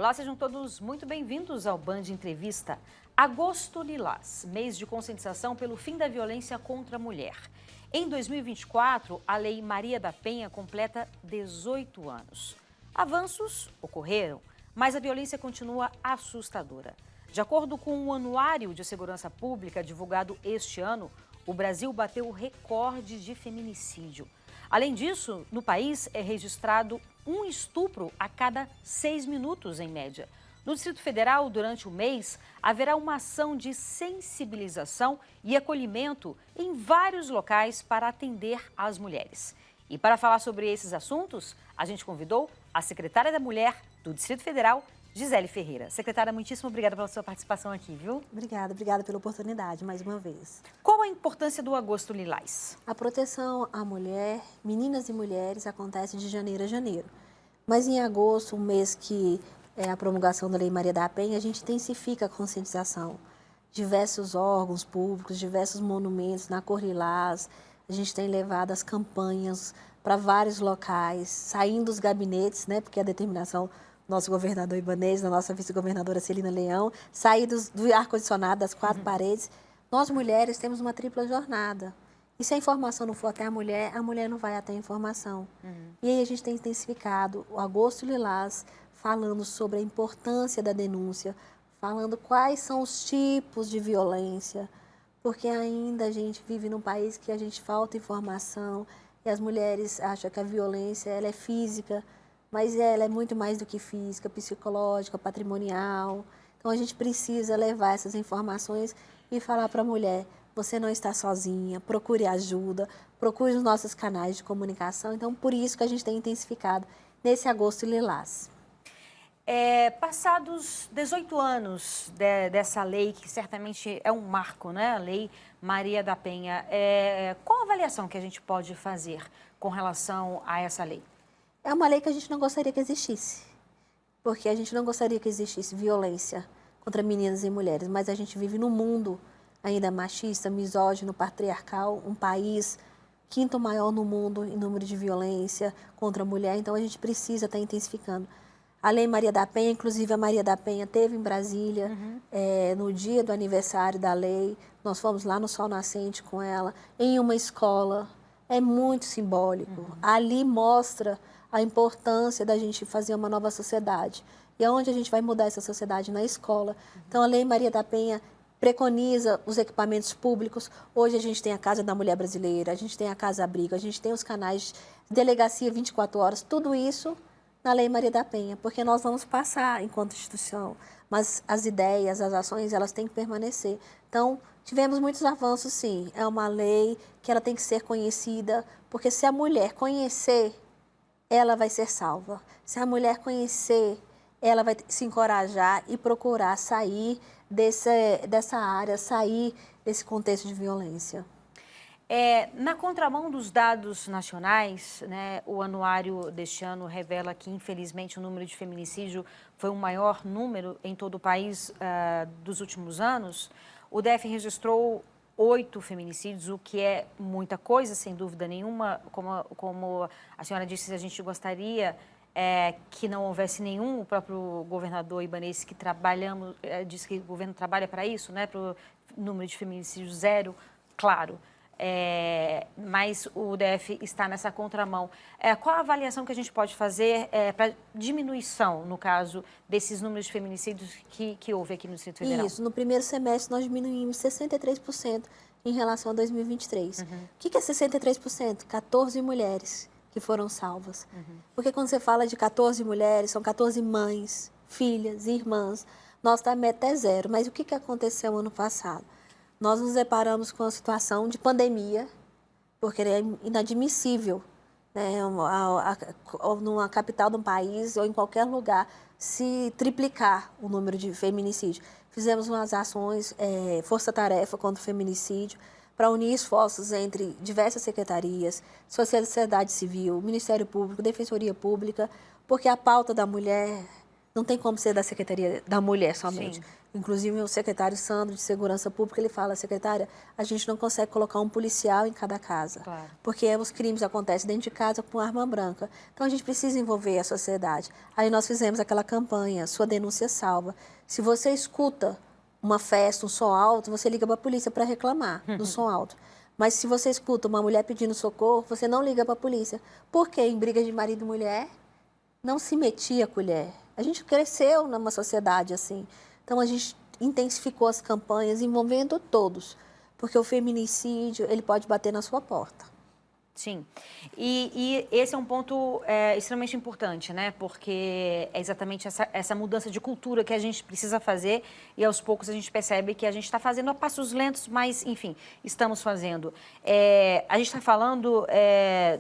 Olá, sejam todos muito bem-vindos ao Band Entrevista. Agosto Lilás, mês de conscientização pelo fim da violência contra a mulher. Em 2024, a Lei Maria da Penha completa 18 anos. Avanços ocorreram, mas a violência continua assustadora. De acordo com o Anuário de Segurança Pública divulgado este ano, o Brasil bateu o recorde de feminicídio. Além disso, no país é registrado um estupro a cada 6 minutos, em média. No Distrito Federal, durante o mês, haverá uma ação de sensibilização e acolhimento em vários locais para atender as mulheres. E para falar sobre esses assuntos, a gente convidou a secretária da Mulher do Distrito Federal, Gisele Ferreira. Secretária, muitíssimo obrigada pela sua participação aqui, viu? Obrigada pela oportunidade, mais uma vez. Qual a importância do Agosto Lilás? A proteção à mulher, meninas e mulheres, acontece de janeiro a janeiro. Mas em agosto, um mês que é a promulgação da Lei Maria da Penha, a gente intensifica a conscientização. Diversos órgãos públicos, diversos monumentos na cor lilás. A gente tem levado as campanhas para vários locais, saindo dos gabinetes, né, porque a determinação nosso governador Ibanez, da nossa vice-governadora Celina Leão, sair do ar-condicionado, das 4 paredes. Nós, mulheres, temos uma tripla jornada. E se a informação não for até a mulher não vai até a informação. E aí a gente tem intensificado o Agosto Lilás, falando sobre a importância da denúncia, falando quais são os tipos de violência, porque ainda a gente vive num país que a gente falta informação e as mulheres acham que a violência ela é física, mas ela é muito mais do que física, psicológica, patrimonial. Então, a gente precisa levar essas informações e falar para a mulher, você não está sozinha, procure ajuda, procure os nossos canais de comunicação. Então, por isso que a gente tem intensificado nesse Agosto Lilás. Passados 18 anos dessa lei, que certamente é um marco, né? A Lei Maria da Penha, qual a avaliação que a gente pode fazer com relação a essa lei? É uma lei que a gente não gostaria que existisse, porque a gente não gostaria que existisse violência contra meninas e mulheres, mas a gente vive num mundo ainda machista, misógino, patriarcal, um país quinto maior no mundo em número de violência contra a mulher, então a gente precisa estar intensificando. A Lei Maria da Penha, inclusive a Maria da Penha esteve em Brasília, no dia do aniversário da lei, nós fomos lá no Sol Nascente com ela, em uma escola, é muito simbólico. Ali mostra a importância da gente fazer uma nova sociedade. E aonde a gente vai mudar essa sociedade? Na escola. Então, a Lei Maria da Penha preconiza os equipamentos públicos. Hoje a gente tem a Casa da Mulher Brasileira, a gente tem a Casa Abrigo, a gente tem os canais de delegacia 24 horas, tudo isso na Lei Maria da Penha, porque nós vamos passar enquanto instituição, mas as ideias, as ações, elas têm que permanecer. Então, tivemos muitos avanços, sim. É uma lei que ela tem que ser conhecida, porque se a mulher conhecer, ela vai ser salva. Se a mulher conhecer, ela vai se encorajar e procurar sair dessa área, sair desse contexto de violência. Na contramão dos dados nacionais, né, o anuário deste ano revela que, infelizmente, o número de feminicídio foi o maior número em todo o país dos últimos anos. O DF registrou 8 feminicídios, o que é muita coisa, sem dúvida nenhuma. Como a senhora disse, a gente gostaria que não houvesse nenhum. O próprio governador Ibanez, que diz que o governo trabalha para isso, né, para o número de feminicídios zero, claro. Mas o DF está nessa contramão. Qual a avaliação que a gente pode fazer para diminuição, no caso, desses números de feminicídios que houve aqui no Distrito Federal? Isso, no primeiro semestre nós diminuímos 63% em relação a 2023. O que é 63%? 14 mulheres que foram salvas. Porque quando você fala de 14 mulheres, são 14 mães, filhas, irmãs. Nossa meta é 0. Mas o que aconteceu ano passado? Nós nos deparamos com a situação de pandemia, porque é inadmissível, né, numa capital de um país ou em qualquer lugar se triplicar o número de feminicídio. Fizemos umas ações, força-tarefa contra o feminicídio, para unir esforços entre diversas secretarias, sociedade civil, Ministério Público, Defensoria Pública, porque a pauta da mulher Não tem como ser da Secretaria da Mulher somente. Sim. Inclusive, o secretário Sandro, de Segurança Pública, ele fala, secretária, a gente não consegue colocar um policial em cada casa. Claro. Porque os crimes acontecem dentro de casa com arma branca. Então, a gente precisa envolver a sociedade. Aí nós fizemos aquela campanha, Sua Denúncia Salva. Se você escuta uma festa, um som alto, você liga para a polícia para reclamar do som alto. Mas se você escuta uma mulher pedindo socorro, você não liga para a polícia. Por quê? Em briga de marido e mulher, não se metia a colher. A gente cresceu numa sociedade assim. Então, a gente intensificou as campanhas envolvendo todos. Porque o feminicídio, ele pode bater na sua porta. Sim, e esse é um ponto extremamente importante, né? Porque é exatamente essa mudança de cultura que a gente precisa fazer e aos poucos a gente percebe que a gente está fazendo a passos lentos, mas, enfim, estamos fazendo. A gente está falando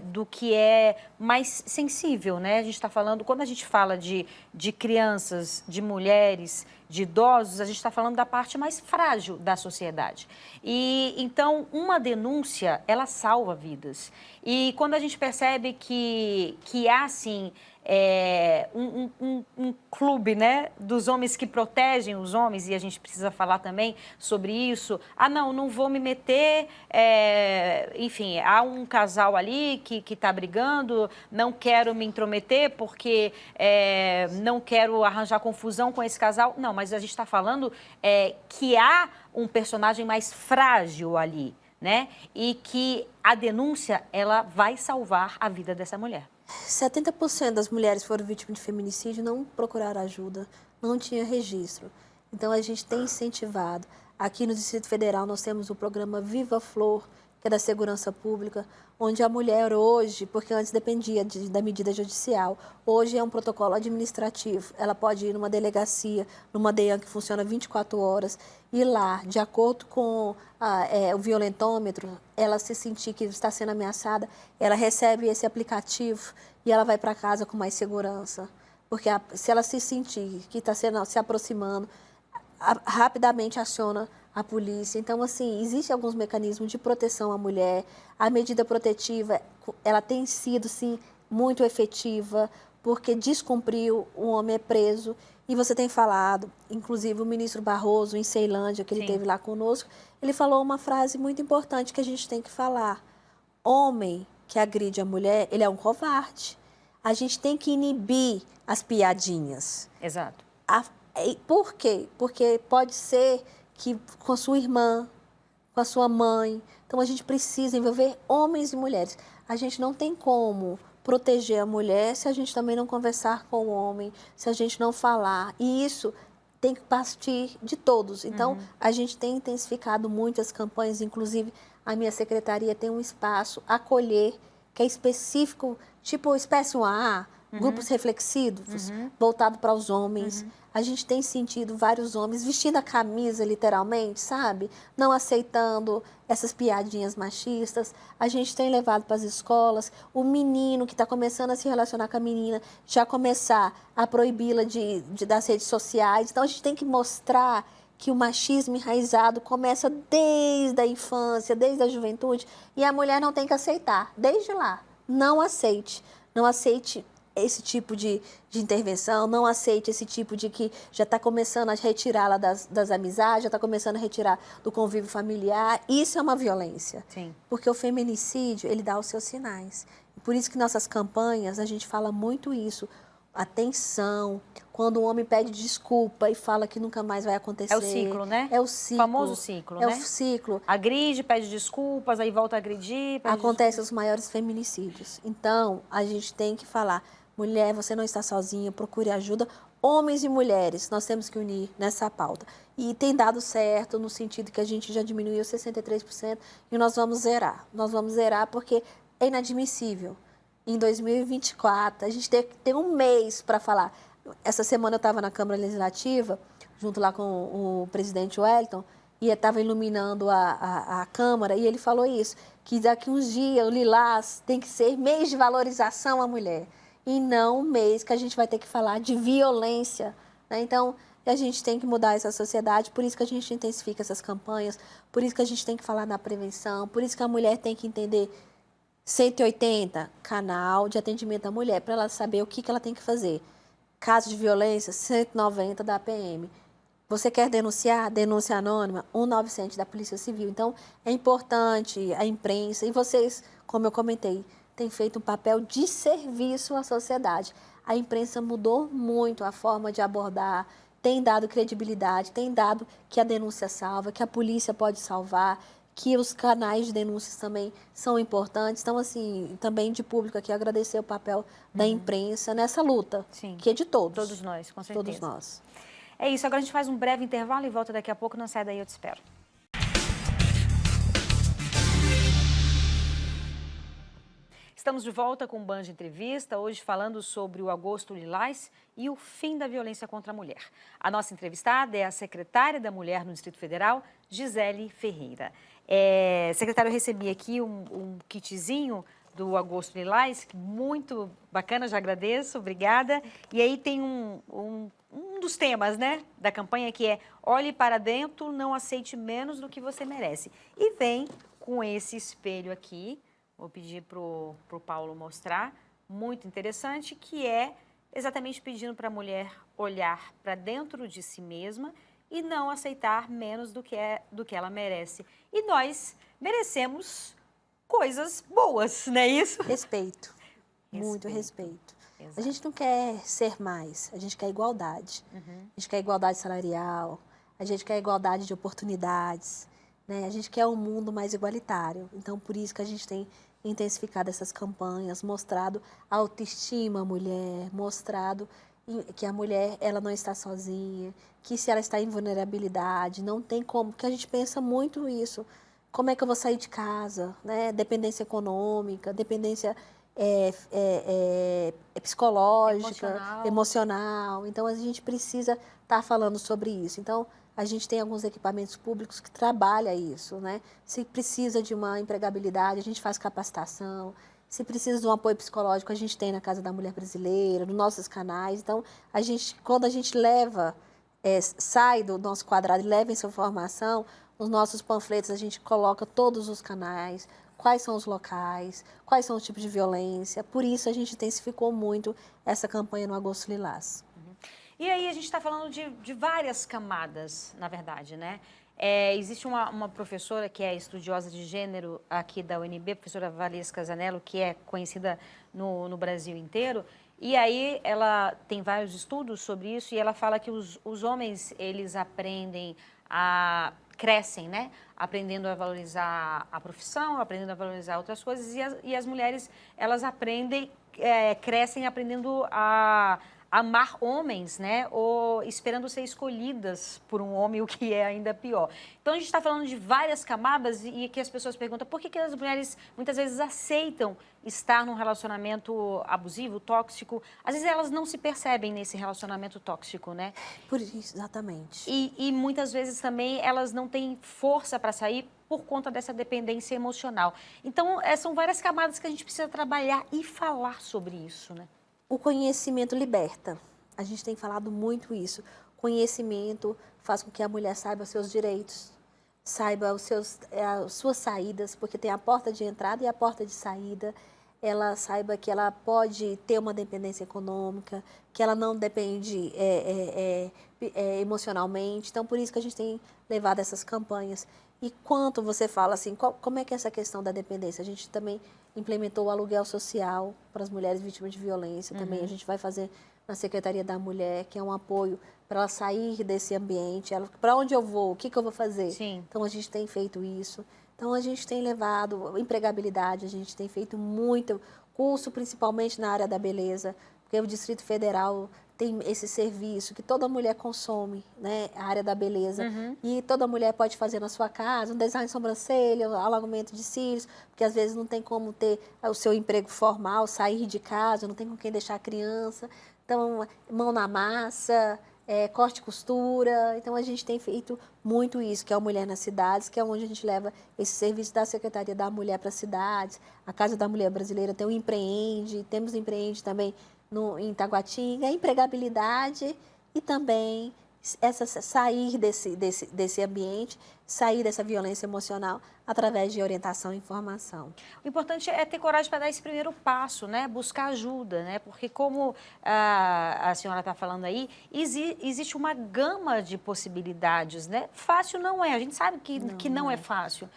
do que é mais sensível, né? A gente está falando, quando a gente fala de crianças, de mulheres, de idosos, a gente está falando da parte mais frágil da sociedade. E, então, uma denúncia, ela salva vidas. E quando a gente percebe que há, assim, um clube, né, dos homens que protegem os homens, e a gente precisa falar também sobre isso. Ah, não vou me meter, enfim, há um casal ali que está brigando, não quero me intrometer porque não quero arranjar confusão com esse casal. Não, mas a gente está falando que há um personagem mais frágil ali, né? E que a denúncia, ela vai salvar a vida dessa mulher. 70% das mulheres que foram vítimas de feminicídio não procuraram ajuda, não tinha registro. Então, a gente tem incentivado. Aqui no Distrito Federal, nós temos o programa Viva Flor, que é da Segurança Pública, onde a mulher hoje, porque antes dependia da medida judicial, hoje é um protocolo administrativo. Ela pode ir numa delegacia, numa DEAN que funciona 24 horas, e lá, de acordo com o violentômetro, ela se sentir que está sendo ameaçada, ela recebe esse aplicativo e ela vai para casa com mais segurança. Porque se ela se sentir que está se aproximando, rapidamente aciona a polícia. Então, assim, existem alguns mecanismos de proteção à mulher. A medida protetiva, ela tem sido, sim, muito efetiva, porque descumpriu, o homem é preso. E você tem falado, inclusive o ministro Barroso, em Ceilândia, que ele teve lá conosco, ele falou uma frase muito importante que a gente tem que falar. Homem que agride a mulher, ele é um covarde. A gente tem que inibir as piadinhas. Exato. Por quê? Porque pode ser que com a sua irmã, com a sua mãe. Então, a gente precisa envolver homens e mulheres. A gente não tem como proteger a mulher se a gente também não conversar com o homem, se a gente não falar. E isso tem que partir de todos. Então, a gente tem intensificado muitas campanhas, inclusive a minha secretaria tem um espaço acolher, que é específico, tipo espécie 1A, grupos reflexivos, voltado para os homens. A gente tem sentido vários homens vestindo a camisa, literalmente, sabe? Não aceitando essas piadinhas machistas. A gente tem levado para as escolas o menino que está começando a se relacionar com a menina, já começar a proibi-la das redes sociais. Então, a gente tem que mostrar que o machismo enraizado começa desde a infância, desde a juventude, e a mulher não tem que aceitar, desde lá. Não aceite. Não aceite esse tipo de intervenção, não aceite esse tipo de que já está começando a retirá-la das amizades, já está começando a retirar do convívio familiar. Isso é uma violência. Sim. Porque o feminicídio, ele dá os seus sinais. Por isso que nossas campanhas, a gente fala muito isso. Atenção, quando o homem pede desculpa e fala que nunca mais vai acontecer. É o ciclo, né? É o ciclo. O famoso ciclo, né? É o ciclo. Agride, pede desculpas, aí volta a agredir. Acontecem os maiores feminicídios. Então, a gente tem que falar, mulher, você não está sozinha, procure ajuda. Homens e mulheres, nós temos que unir nessa pauta. E tem dado certo no sentido que a gente já diminuiu 63% e nós vamos zerar. Nós vamos zerar porque é inadmissível. Em 2024, a gente tem um mês para falar. Essa semana eu estava na Câmara Legislativa, junto lá com o presidente Wellington, e estava iluminando a Câmara, e ele falou isso, que daqui uns dias o Lilás tem que ser mês de valorização à mulher, e não um mês que a gente vai ter que falar de violência, né? Então, a gente tem que mudar essa sociedade, por isso que a gente intensifica essas campanhas, por isso que a gente tem que falar na prevenção, por isso que a mulher tem que entender 180, canal de atendimento à mulher, para ela saber o que ela tem que fazer. casos de violência, 190 da PM. Você quer denunciar? Denúncia anônima, 197 da Polícia Civil. Então, é importante a imprensa, e vocês, como eu comentei, têm feito um papel de serviço à sociedade. A imprensa mudou muito a forma de abordar, tem dado credibilidade, tem dado que a denúncia salva, que a polícia pode salvar, que os canais de denúncias também são importantes. Então, assim, também de público aqui, agradecer o papel da imprensa nessa luta, Sim. que é de todos. Todos nós, com certeza. Todos nós. É isso, agora a gente faz um breve intervalo e volta daqui a pouco. Não sai daí, eu te espero. Estamos de volta com o Band Entrevista, hoje falando sobre o Agosto Lilás e o fim da violência contra a mulher. A nossa entrevistada é a secretária da Mulher no Distrito Federal, Gisele Ferreira. Secretário, eu recebi aqui um kitzinho do Agosto Lilás, muito bacana, já agradeço, obrigada. E aí tem um dos temas, né, da campanha, que é olhe para dentro, não aceite menos do que você merece. E vem com esse espelho aqui, vou pedir para o Paulo mostrar, muito interessante, que é exatamente pedindo para a mulher olhar para dentro de si mesma e não aceitar menos do que ela merece. E nós merecemos coisas boas, não é isso? Respeito. Muito respeito. Exato. A gente não quer ser mais, a gente quer igualdade. A gente quer igualdade salarial, a gente quer igualdade de oportunidades, né? A gente quer um mundo mais igualitário. Então, por isso que a gente tem intensificado essas campanhas, mostrado a autoestima à mulher, mostrado que a mulher ela não está sozinha, que se ela está em vulnerabilidade, não tem como, porque a gente pensa muito isso. Como é que eu vou sair de casa, né? Dependência econômica, dependência psicológica, emocional. Então, a gente precisa estar falando sobre isso. Então, a gente tem alguns equipamentos públicos que trabalham isso, né? Se precisa de uma empregabilidade, a gente faz capacitação. Se precisa de um apoio psicológico, a gente tem na Casa da Mulher Brasileira, nos nossos canais. Então, quando a gente leva, sai do nosso quadrado e leva essa informação, nos nossos panfletos a gente coloca todos os canais, quais são os locais, quais são os tipos de violência. Por isso, a gente intensificou muito essa campanha no Agosto Lilás. E aí a gente está falando de várias camadas, na verdade, né? Existe uma professora que é estudiosa de gênero aqui da UNB, professora Valesca Zanello, que é conhecida no Brasil inteiro, e aí ela tem vários estudos sobre isso, e ela fala que os homens, eles crescem, né? Aprendendo a valorizar a profissão, aprendendo a valorizar outras coisas, e as mulheres, elas crescem aprendendo a amar homens, né? Ou esperando ser escolhidas por um homem, o que é ainda pior. Então, a gente está falando de várias camadas e que as pessoas perguntam por que as mulheres muitas vezes aceitam estar num relacionamento abusivo, tóxico. Às vezes, elas não se percebem nesse relacionamento tóxico, né? Por isso, exatamente. E muitas vezes também elas não têm força para sair por conta dessa dependência emocional. Então, são várias camadas que a gente precisa trabalhar e falar sobre isso, né? O conhecimento liberta. A gente tem falado muito isso. Conhecimento faz com que a mulher saiba os seus direitos, saiba as suas saídas, porque tem a porta de entrada e a porta de saída. Ela saiba que ela pode ter uma dependência econômica, que ela não depende emocionalmente. Então, por isso que a gente tem levado essas campanhas. E quanto você fala assim, como é que é essa questão da dependência? A gente também implementou o aluguel social para as mulheres vítimas de violência. Também a gente vai fazer na Secretaria da Mulher, que é um apoio para ela sair desse ambiente. Para onde eu vou? O que eu vou fazer? Sim. Então, a gente tem feito isso. Então, a gente tem levado empregabilidade, a gente tem feito muito curso, principalmente na área da beleza, porque o Distrito Federal tem esse serviço que toda mulher consome, né? A área da beleza. E toda mulher pode fazer na sua casa um design de sobrancelha, um alongamento de cílios, porque às vezes não tem como ter o seu emprego formal, sair de casa, não tem com quem deixar a criança. Então, mão na massa, corte e costura. Então, a gente tem feito muito isso, que é o Mulher nas Cidades, que é onde a gente leva esse serviço da Secretaria da Mulher para as cidades. A Casa da Mulher Brasileira tem o Empreende, temos o Empreende também em Taguatinga, a empregabilidade e também sair desse ambiente, sair dessa violência emocional através de orientação e informação. O importante é ter coragem para dar esse primeiro passo, né? Buscar ajuda, né? Porque como a senhora está falando aí, existe uma gama de possibilidades, né? Fácil não é, a gente sabe que não é fácil.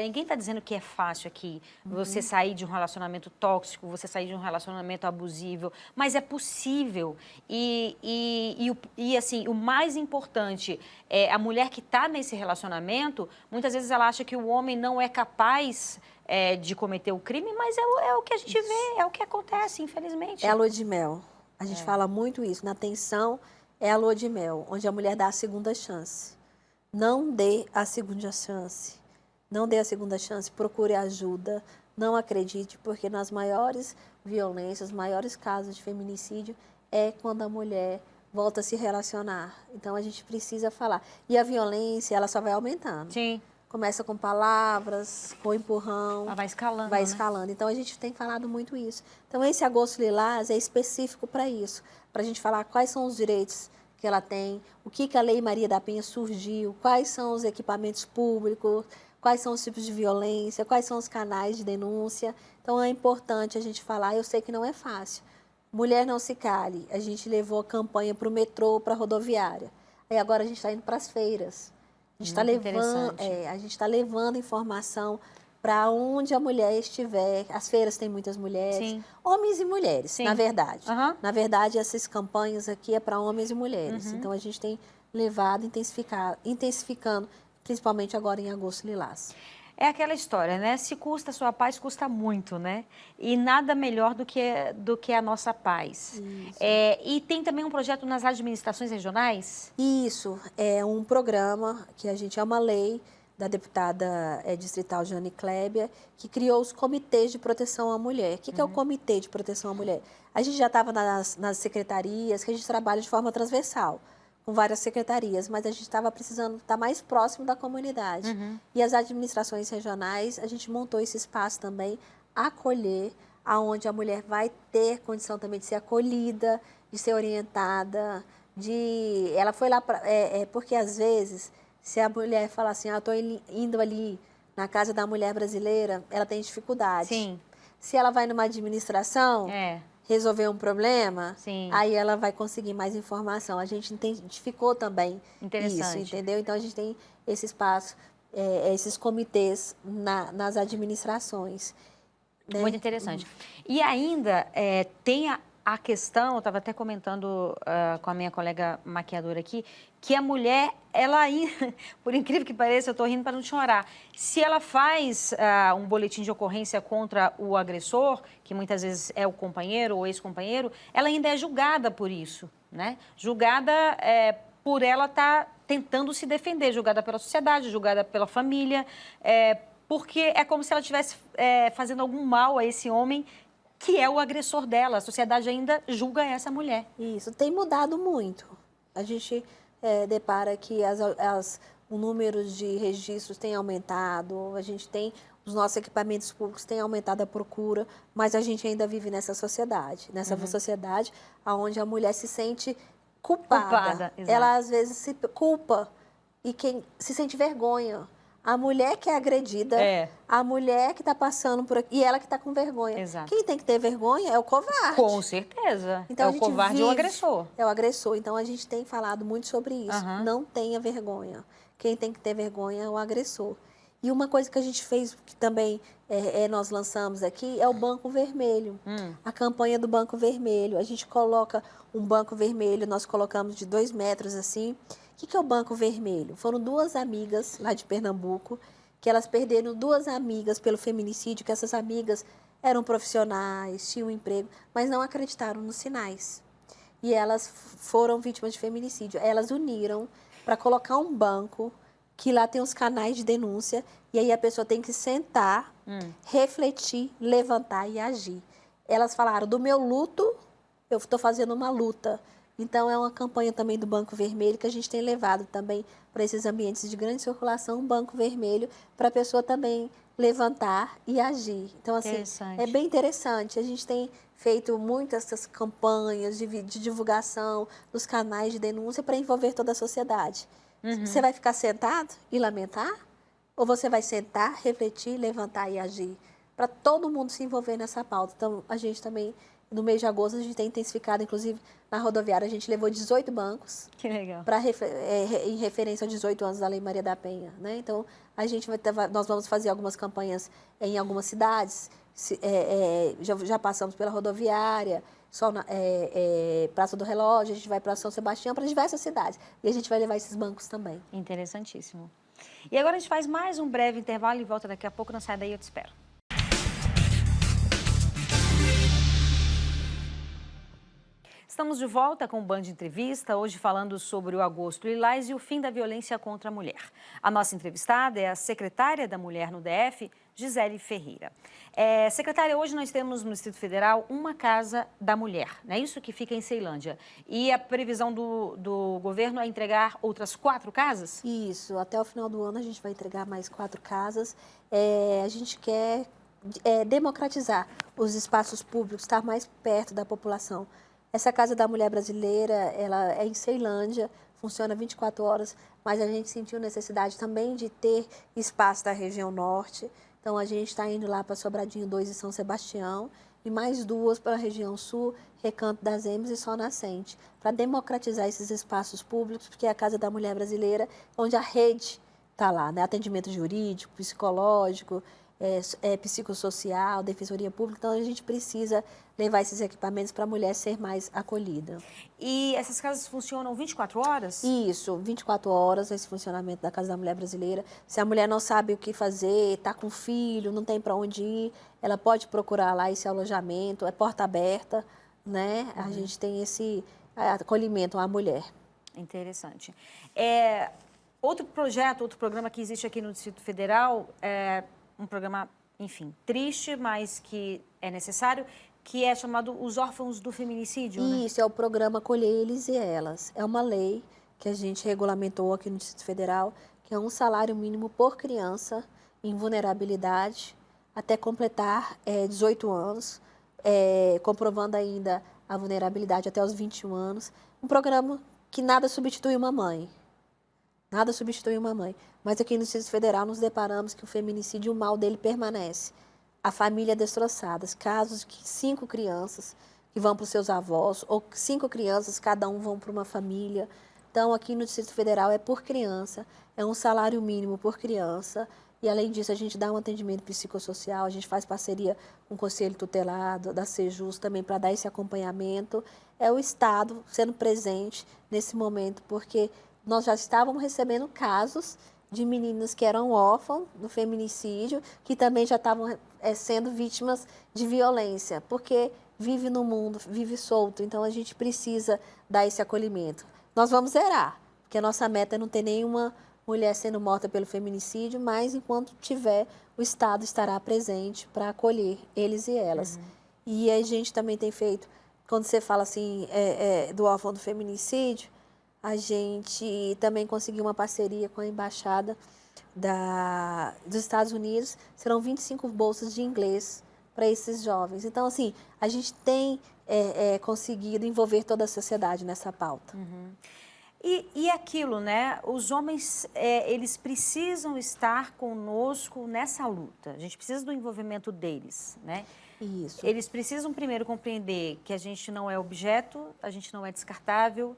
Ninguém está dizendo que é fácil aqui, você sair de um relacionamento tóxico, você sair de um relacionamento abusivo, mas é possível. E assim, o mais importante é a mulher que está nesse relacionamento, muitas vezes ela acha que o homem não é capaz de cometer o crime, mas é o que a gente vê, é o que acontece, infelizmente. É a lua de mel. A gente fala muito isso. Na tensão é a lua de mel, onde a mulher dá a segunda chance. Não dê a segunda chance. Não dê a segunda chance, procure ajuda. Não acredite, porque nas maiores violências, maiores casos de feminicídio, é quando a mulher volta a se relacionar. Então, a gente precisa falar. E a violência, ela só vai aumentando. Sim. Começa com palavras, com empurrão. Ela vai escalando, Vai né? escalando. Então, a gente tem falado muito isso. Então, esse agosto lilás é específico para isso. Para a gente falar quais são os direitos que ela tem, o que a Lei Maria da Penha surgiu, quais são os equipamentos públicos, quais são os tipos de violência, quais são os canais de denúncia. Então, é importante a gente falar. Eu sei que não é fácil. Mulher não se cale. A gente levou a campanha para o metrô, para a rodoviária. Aí agora a gente está indo para as feiras. A gente está levando informação para onde a mulher estiver. As feiras têm muitas mulheres, Sim. Homens e mulheres, Sim. na verdade. Uhum. Na verdade, essas campanhas aqui é para homens e mulheres. Então, a gente tem levado, intensificando, principalmente agora em agosto lilás. É aquela história, né? Se custa a sua paz, custa muito, né? E nada melhor do que a nossa paz. E tem também um projeto nas administrações regionais? Isso, é um programa que a gente, é uma lei da deputada distrital Jane Kleber, que criou os comitês de proteção à mulher. O que é o comitê de proteção à mulher? A gente já estava nas secretarias, que a gente trabalha de forma transversal, com várias secretarias, mas a gente estava precisando estar mais próximo da comunidade. E as administrações regionais, a gente montou esse espaço também, acolher, aonde a mulher vai ter condição também de ser acolhida, de ser orientada, ela foi lá, porque às vezes, se a mulher fala assim, estou indo ali na casa da mulher brasileira, ela tem dificuldade. Sim. Se ela vai numa administração, resolver um problema, Sim. aí ela vai conseguir mais informação. A gente identificou também isso, entendeu? Então, a gente tem esse espaço, esses comitês nas administrações. Né? Muito interessante. E ainda tem a questão, eu estava até comentando com a minha colega maquiadora aqui, que a mulher, ela ainda, por incrível que pareça, eu estou rindo para não chorar, se ela faz um boletim de ocorrência contra o agressor, que muitas vezes é o companheiro ou ex-companheiro, ela ainda é julgada por isso, né? Julgada por ela estar tentando se defender, julgada pela sociedade, julgada pela família, porque é como se ela estivesse fazendo algum mal a esse homem que é o agressor dela. A sociedade ainda julga essa mulher. Isso, tem mudado muito. A gente depara que o número de registros tem aumentado, a gente tem, os nossos equipamentos públicos têm aumentado a procura, mas a gente ainda vive nessa sociedade sociedade onde a mulher se sente culpada. Ela, às vezes, se culpa e quem se sente vergonha. A mulher que é agredida, a mulher que está passando por aqui, e ela que está com vergonha. Exato. Quem tem que ter vergonha é o covarde. Com certeza. Então, é o covarde e o agressor. É o agressor. Então, a gente tem falado muito sobre isso. Não tenha vergonha. Quem tem que ter vergonha é o agressor. E uma coisa que a gente fez, que também nós lançamos aqui, é o Banco Vermelho. A campanha do Banco Vermelho. A gente coloca um banco vermelho, nós colocamos de 2 metros assim. O que é o Banco Vermelho? Foram 2 amigas lá de Pernambuco, que elas perderam 2 amigas pelo feminicídio, que essas amigas eram profissionais, tinham um emprego, mas não acreditaram nos sinais. E elas foram vítimas de feminicídio. Elas uniram para colocar um banco, que lá tem os canais de denúncia, e aí a pessoa tem que sentar, refletir, levantar e agir. Elas falaram, do meu luto, eu estou fazendo uma luta. Então, é uma campanha também do Banco Vermelho que a gente tem levado também para esses ambientes de grande circulação, um Banco Vermelho, para a pessoa também levantar e agir. Então, assim, é bem interessante. A gente tem feito muitas essas campanhas de divulgação nos canais de denúncia para envolver toda a sociedade. Você vai ficar sentado e lamentar? Ou você vai sentar, refletir, levantar e agir? Para todo mundo se envolver nessa pauta. Então, a gente também, no mês de agosto, a gente tem intensificado, inclusive, na rodoviária, a gente levou 18 bancos. Que legal. Em referência aos 18 anos da Lei Maria da Penha, né? Então, nós vamos fazer algumas campanhas em algumas cidades, já passamos pela rodoviária, Praça do Relógio, a gente vai para São Sebastião, para diversas cidades. E a gente vai levar esses bancos também. Interessantíssimo. E agora a gente faz mais um breve intervalo e volta daqui a pouco. Não sai daí, eu te espero. Estamos de volta com o Band Entrevista, hoje falando sobre o Agosto Lilás e o fim da violência contra a mulher. A nossa entrevistada é a secretária da Mulher no DF, Gisele Ferreira. Secretária, hoje nós temos no Distrito Federal uma Casa da Mulher, não é isso, que fica em Ceilândia. E a previsão do governo é entregar outras 4 casas? Isso, até o final do ano a gente vai entregar mais 4 casas. A gente quer democratizar os espaços públicos, estar mais perto da população. Essa Casa da Mulher Brasileira, ela é em Ceilândia, funciona 24 horas, mas a gente sentiu necessidade também de ter espaço da região norte. Então, a gente está indo lá para Sobradinho 2 e São Sebastião, e mais 2 para a região sul, Recanto das Emes e Sol Nascente, para democratizar esses espaços públicos, porque é a Casa da Mulher Brasileira, onde a rede está lá, né? Atendimento jurídico, psicológico, psicossocial, defensoria pública. Então, a gente precisa levar esses equipamentos para a mulher ser mais acolhida. E essas casas funcionam 24 horas? Isso, 24 horas esse funcionamento da Casa da Mulher Brasileira. Se a mulher não sabe o que fazer, está com filho, não tem para onde ir, ela pode procurar lá esse alojamento, é porta aberta, né? A gente tem esse acolhimento à mulher. Interessante. Outro projeto, outro programa que existe aqui no Distrito Federal, um programa, enfim, triste, mas que é necessário, que é chamado Os Órfãos do Feminicídio, né? Isso, é o programa Acolher Eles e Elas. É uma lei que a gente regulamentou aqui no Distrito Federal, que é um salário mínimo por criança em vulnerabilidade até completar 18 anos, comprovando ainda a vulnerabilidade até os 21 anos. Um programa que nada substitui uma mãe. Nada substitui uma mãe. Mas aqui no Distrito Federal nos deparamos que o feminicídio, o mal dele permanece. A família destroçada. Casos que 5 crianças que vão para os seus avós, ou 5 crianças, cada um vão para uma família. Então, aqui no Distrito Federal é por criança, é um salário mínimo por criança. E, além disso, a gente dá um atendimento psicossocial, a gente faz parceria com o Conselho Tutelado, da Sejus também, para dar esse acompanhamento. É o Estado sendo presente nesse momento, porque nós já estávamos recebendo casos de meninas que eram órfãos do feminicídio, que também já estavam sendo vítimas de violência, porque vive no mundo, vive solto. Então, a gente precisa dar esse acolhimento. Nós vamos zerar, porque a nossa meta é não ter nenhuma mulher sendo morta pelo feminicídio, mas enquanto tiver, o Estado estará presente para acolher eles e elas. E a gente também tem feito, quando você fala assim, do órfão do feminicídio, a gente também conseguiu uma parceria com a Embaixada dos Estados Unidos. Serão 25 bolsas de inglês para esses jovens. Então, assim, a gente tem conseguido envolver toda a sociedade nessa pauta. E aquilo, né? Os homens, eles precisam estar conosco nessa luta. A gente precisa do envolvimento deles, né? Isso. Eles precisam primeiro compreender que a gente não é objeto, a gente não é descartável,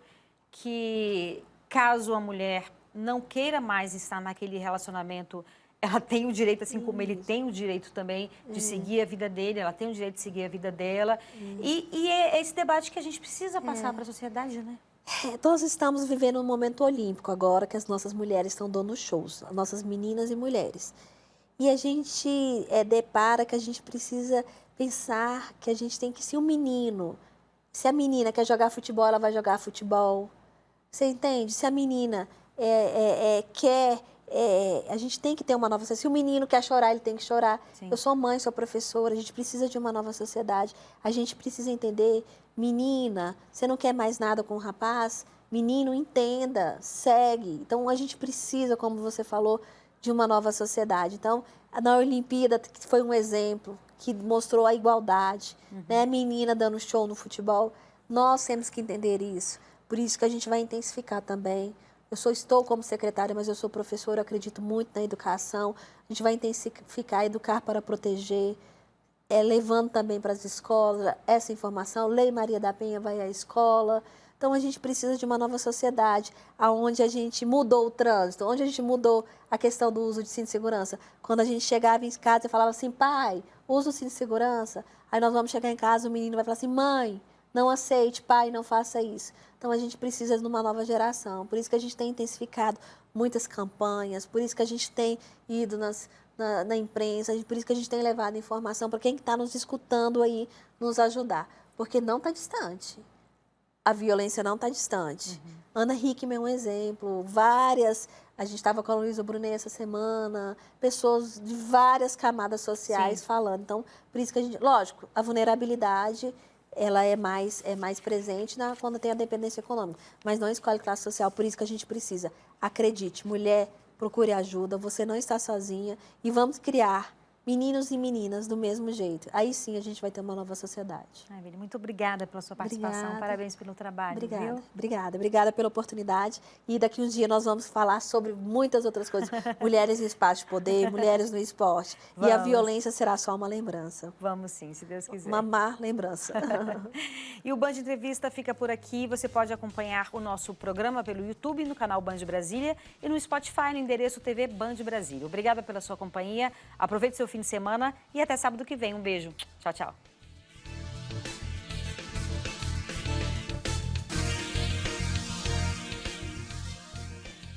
que caso a mulher não queira mais estar naquele relacionamento, ela tem o direito, assim como ele tem o direito também de seguir a vida dele, ela tem o direito de seguir a vida dela. E é esse debate que a gente precisa passar para a sociedade, né? Nós estamos vivendo um momento olímpico agora, que as nossas mulheres estão dando shows, as nossas meninas e mulheres. E a gente depara que a gente precisa pensar que a gente tem que ser um menino. Se a menina quer jogar futebol, ela vai jogar futebol. Você entende? Se a menina quer... a gente tem que ter uma nova sociedade. Se o menino quer chorar, ele tem que chorar. Sim. Eu sou mãe, sou professora, a gente precisa de uma nova sociedade. A gente precisa entender, menina, você não quer mais nada com o rapaz? Menino, entenda, segue. Então, a gente precisa, como você falou, de uma nova sociedade. Então, na Olimpíada, que foi um exemplo, que mostrou a igualdade, né? A menina dando show no futebol. Nós temos que entender isso. Por isso que a gente vai intensificar também estou como secretária, mas eu sou professora, eu acredito muito na educação. A gente vai intensificar, educar para proteger, levando também para as escolas essa informação. Lei Maria da Penha vai à escola. Então, a gente precisa de uma nova sociedade, onde a gente mudou o trânsito, onde a gente mudou a questão do uso de cinto de segurança. Quando a gente chegava em casa e falava assim, pai, usa o cinto de segurança. Aí nós vamos chegar em casa, o menino vai falar assim, mãe, não aceite, pai, não faça isso. Então, a gente precisa de uma nova geração. Por isso que a gente tem intensificado muitas campanhas, por isso que a gente tem ido na imprensa, por isso que a gente tem levado informação para quem está nos escutando aí, nos ajudar. Porque não está distante. A violência não está distante. Ana Hickman é um exemplo, a gente estava com a Luísa Brunet essa semana, pessoas de várias camadas sociais falando. Então, por isso que a gente, lógico, a vulnerabilidade, ela é mais presente quando tem a dependência econômica, mas não escolhe classe social, por isso que a gente precisa. Acredite, mulher, procure ajuda, você não está sozinha e vamos criar meninos e meninas do mesmo jeito. Aí sim a gente vai ter uma nova sociedade. Ai, Vili, muito obrigada pela sua participação. Obrigada. Parabéns pelo trabalho. Obrigada, viu? obrigada pela oportunidade. E daqui uns dias nós vamos falar sobre muitas outras coisas. Mulheres no espaço de poder, mulheres no esporte. Vamos. E a violência será só uma lembrança. Vamos sim, se Deus quiser. Uma má lembrança. E o Band Entrevista fica por aqui. Você pode acompanhar o nosso programa pelo YouTube, no canal Band Brasília e no Spotify, no endereço TV Band Brasília. Obrigada pela sua companhia. Aproveite seu fim de semana e até sábado que vem. Um beijo. Tchau, tchau.